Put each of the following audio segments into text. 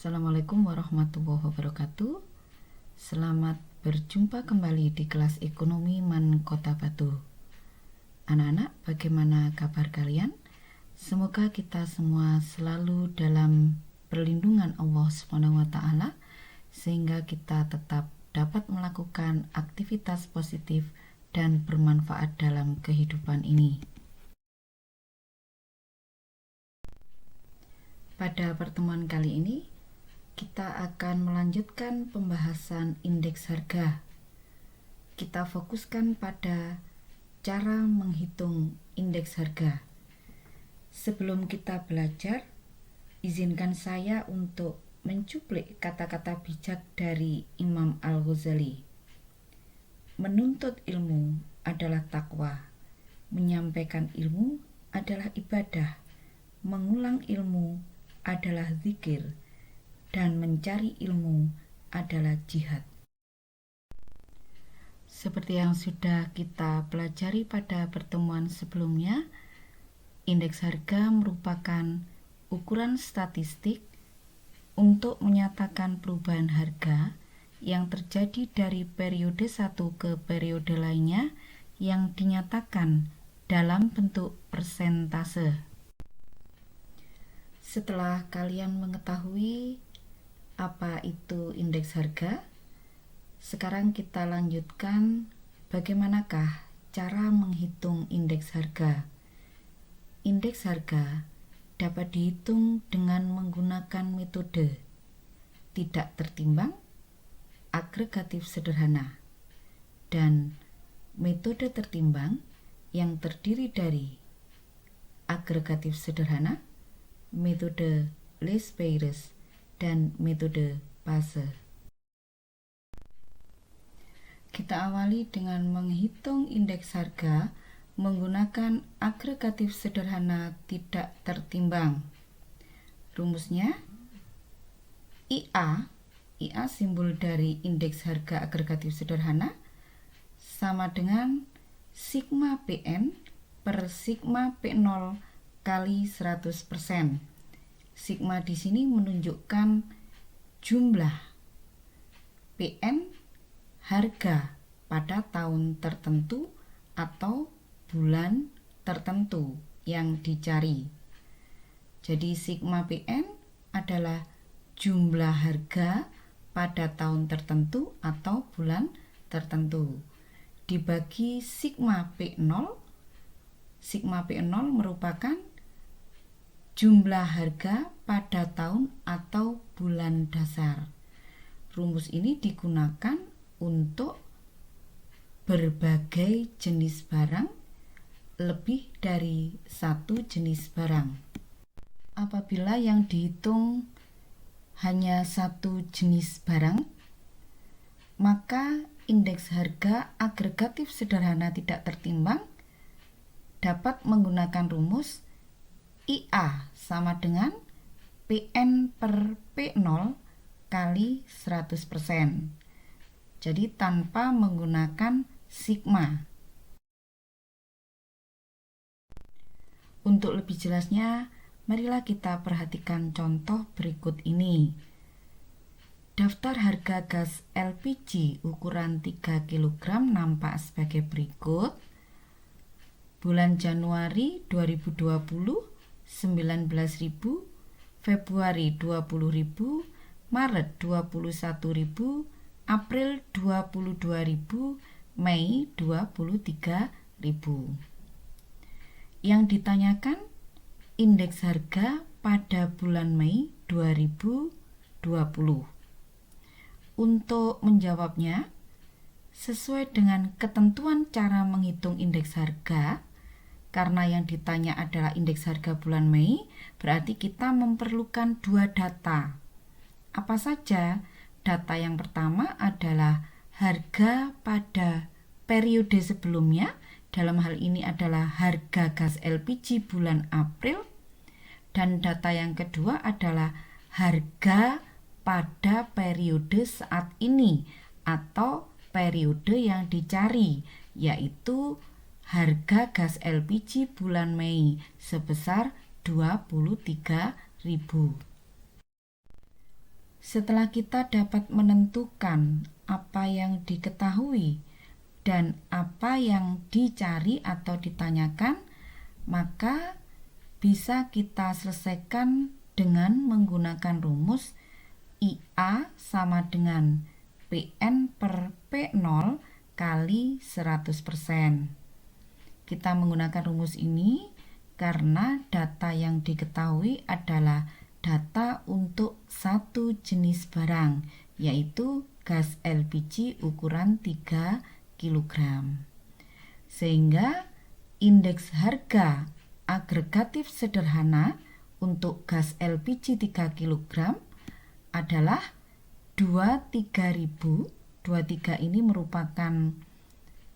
Assalamualaikum warahmatullahi wabarakatuh. Selamat berjumpa kembali di kelas ekonomi Man Kota Batu. Anak-anak, bagaimana kabar kalian? Semoga kita semua selalu dalam perlindungan Allah SWT sehingga kita tetap dapat melakukan aktivitas positif dan bermanfaat dalam kehidupan ini. Pada pertemuan kali ini kita akan melanjutkan pembahasan indeks harga. Kita fokuskan pada cara menghitung indeks harga. Sebelum kita belajar, izinkan saya untuk mencuplik kata-kata bijak dari Imam Al-Ghazali. Menuntut ilmu adalah takwa, menyampaikan ilmu adalah ibadah, mengulang ilmu adalah zikir, dan mencari ilmu adalah jihad. Seperti yang sudah kita pelajari pada pertemuan sebelumnya, indeks harga merupakan ukuran statistik untuk menyatakan perubahan harga yang terjadi dari periode satu ke periode lainnya yang dinyatakan dalam bentuk persentase. Setelah kalian mengetahui apa itu indeks harga, sekarang kita lanjutkan bagaimanakah cara menghitung indeks harga. Indeks harga dapat dihitung dengan menggunakan metode tidak tertimbang, agregatif sederhana, dan metode tertimbang yang terdiri dari agregatif sederhana, metode least Bayes, dan metode Paase. Kita awali dengan menghitung indeks harga menggunakan agregatif sederhana tidak tertimbang. Rumusnya IA simbol dari indeks harga agregatif sederhana, sama dengan sigma PN per sigma P0 kali 100%. Sigma di sini menunjukkan jumlah PN harga pada tahun tertentu atau bulan tertentu yang dicari. Jadi sigma PN adalah jumlah harga pada tahun tertentu atau bulan tertentu dibagi sigma P0. Sigma P0 merupakan jumlah harga pada tahun atau bulan dasar. Rumus ini digunakan untuk berbagai jenis barang, lebih dari satu jenis barang. Apabila yang dihitung hanya satu jenis barang, maka indeks harga agregatif sederhana tidak tertimbang dapat menggunakan rumus IA sama dengan PN per P0 kali 100%. Jadi tanpa menggunakan sigma. Untuk lebih jelasnya, marilah kita perhatikan contoh berikut ini. Daftar harga gas LPG ukuran 3 kg nampak sebagai berikut. Bulan Januari 2020 19.000, Februari 20.000, Maret 21.000, April 22.000, Mei 23.000. Yang ditanyakan indeks harga pada bulan Mei 2020. Untuk menjawabnya, sesuai dengan ketentuan cara menghitung indeks harga, karena yang ditanya adalah indeks harga bulan Mei, berarti kita memerlukan dua data. Apa saja? Data yang pertama adalah harga pada periode sebelumnya, dalam hal ini adalah harga gas LPG bulan April. Dan data yang kedua adalah harga pada periode saat ini atau periode yang dicari, yaitu harga gas LPG bulan Mei sebesar 23.000. Setelah kita dapat menentukan apa yang diketahui dan apa yang dicari atau ditanyakan, maka bisa kita selesaikan dengan menggunakan rumus IA sama dengan PN per P0 kali 100%. Kita menggunakan rumus ini karena data yang diketahui adalah data untuk satu jenis barang, yaitu gas LPG ukuran 3 kg. Sehingga indeks harga agregatif sederhana untuk gas LPG 3 kg adalah 23.000. 23 ini merupakan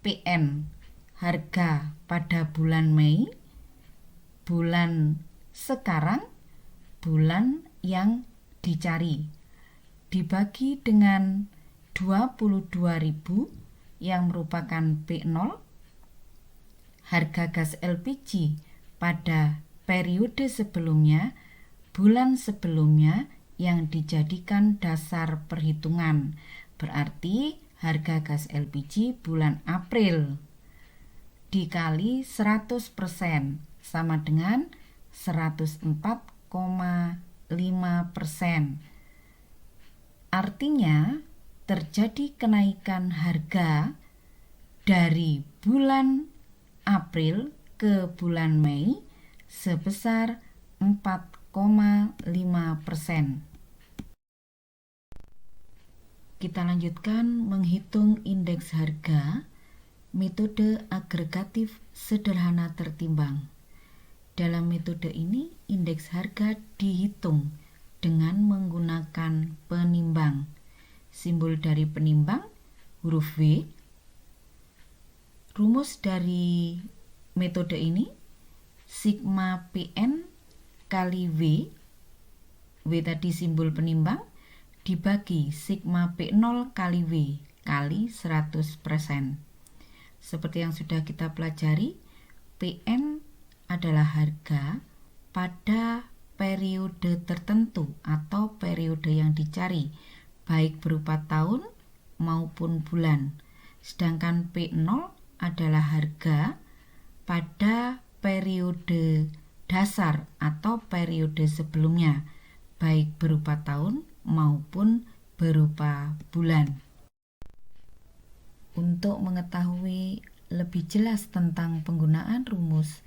PN harga pada bulan Mei, bulan sekarang, bulan yang dicari, dibagi dengan 22.000 yang merupakan P0, harga gas LPG pada periode sebelumnya, bulan sebelumnya yang dijadikan dasar perhitungan. Berarti harga gas LPG bulan April dikali 100% sama dengan 104,5%. Artinya terjadi kenaikan harga dari bulan April ke bulan Mei sebesar 4,5%. Kita lanjutkan menghitung indeks harga, metode agregatif sederhana tertimbang. Dalam metode ini, indeks harga dihitung dengan menggunakan penimbang. Simbol dari penimbang, huruf W. Rumus dari metode ini, sigma PN kali W. W tadi simbol penimbang, dibagi sigma P0 kali W kali 100%. Seperti yang sudah kita pelajari, PN adalah harga pada periode tertentu atau periode yang dicari, baik berupa tahun maupun bulan. Sedangkan P0 adalah harga pada periode dasar atau periode sebelumnya, baik berupa tahun maupun berupa bulan. Untuk mengetahui lebih jelas tentang penggunaan rumus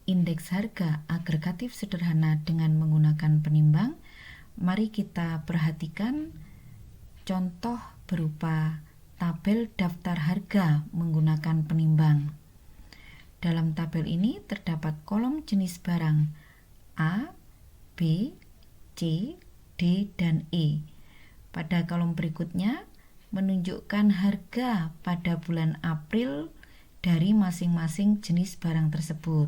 indeks harga agregatif sederhana dengan menggunakan penimbang, mari kita perhatikan contoh berupa tabel daftar harga menggunakan penimbang. Dalam tabel ini terdapat kolom jenis barang A, B, C, D, dan E. Pada kolom berikutnya menunjukkan harga pada bulan April dari masing-masing jenis barang tersebut.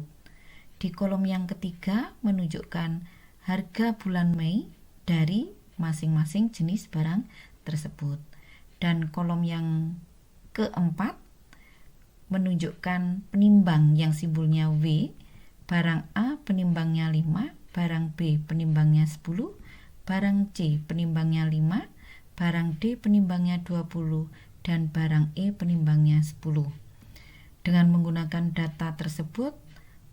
Di kolom yang ketiga menunjukkan harga bulan Mei dari masing-masing jenis barang tersebut. Dan kolom yang keempat menunjukkan penimbang yang simbolnya W. Barang A penimbangnya 5, barang B penimbangnya 10, barang C penimbangnya 5, barang D penimbangnya 20, dan barang E penimbangnya 10. Dengan menggunakan data tersebut,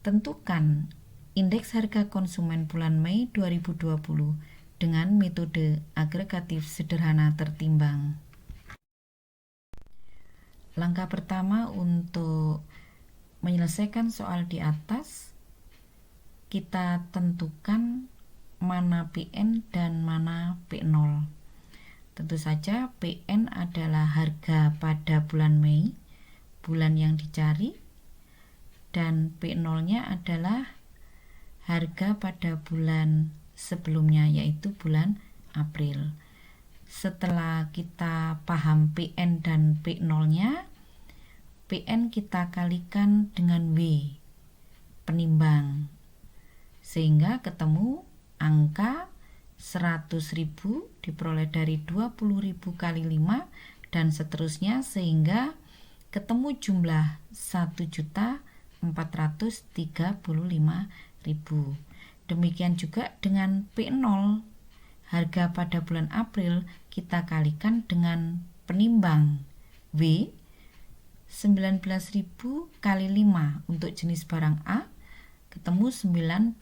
tentukan indeks harga konsumen bulan Mei 2020 dengan metode agregatif sederhana tertimbang. Langkah pertama untuk menyelesaikan soal di atas, kita tentukan mana PN dan mana P0. Tentu saja PN adalah harga pada bulan Mei, bulan yang dicari, dan P0-nya adalah harga pada bulan sebelumnya, yaitu bulan April. Setelah kita paham PN dan P0-nya, PN kita kalikan dengan W, penimbang, sehingga ketemu angka 100.000 diperoleh dari 20.000 kali 5 dan seterusnya, sehingga ketemu jumlah 1.435.000. Demikian juga dengan P0, harga pada bulan April kita kalikan dengan penimbang W 19.000 kali 5 untuk jenis barang A ketemu 95.000.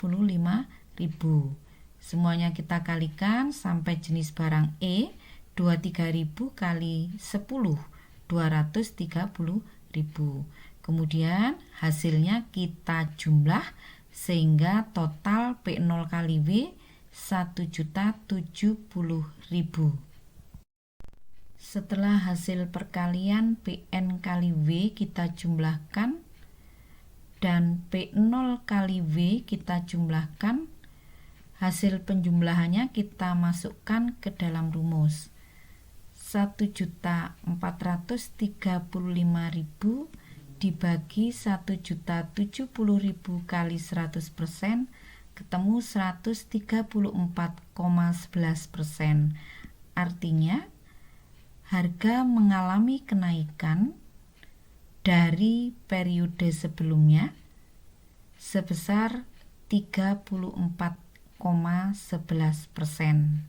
Semuanya kita kalikan sampai jenis barang E 23.000 kali 10 230.000. Kemudian hasilnya kita jumlah sehingga total P0 kali W 1.070.000. Setelah hasil perkalian PN kali W kita jumlahkan dan P0 kali W kita jumlahkan, hasil penjumlahannya kita masukkan ke dalam rumus. 1.435.000 dibagi 1.070.000 kali 100% ketemu 134,11%. Artinya harga mengalami kenaikan dari periode sebelumnya sebesar 34,11%.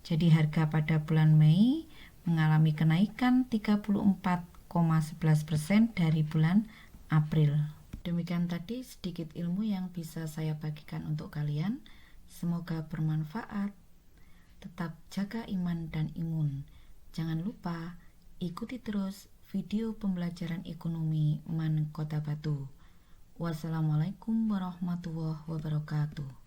Jadi harga pada bulan Mei mengalami kenaikan 34,11% dari bulan April. Demikian tadi sedikit ilmu yang bisa saya bagikan untuk kalian. Semoga bermanfaat. Tetap jaga iman dan imun. Jangan lupa ikuti terus video pembelajaran ekonomi MAN Kota Batu. Wassalamualaikum warahmatullahi wabarakatuh.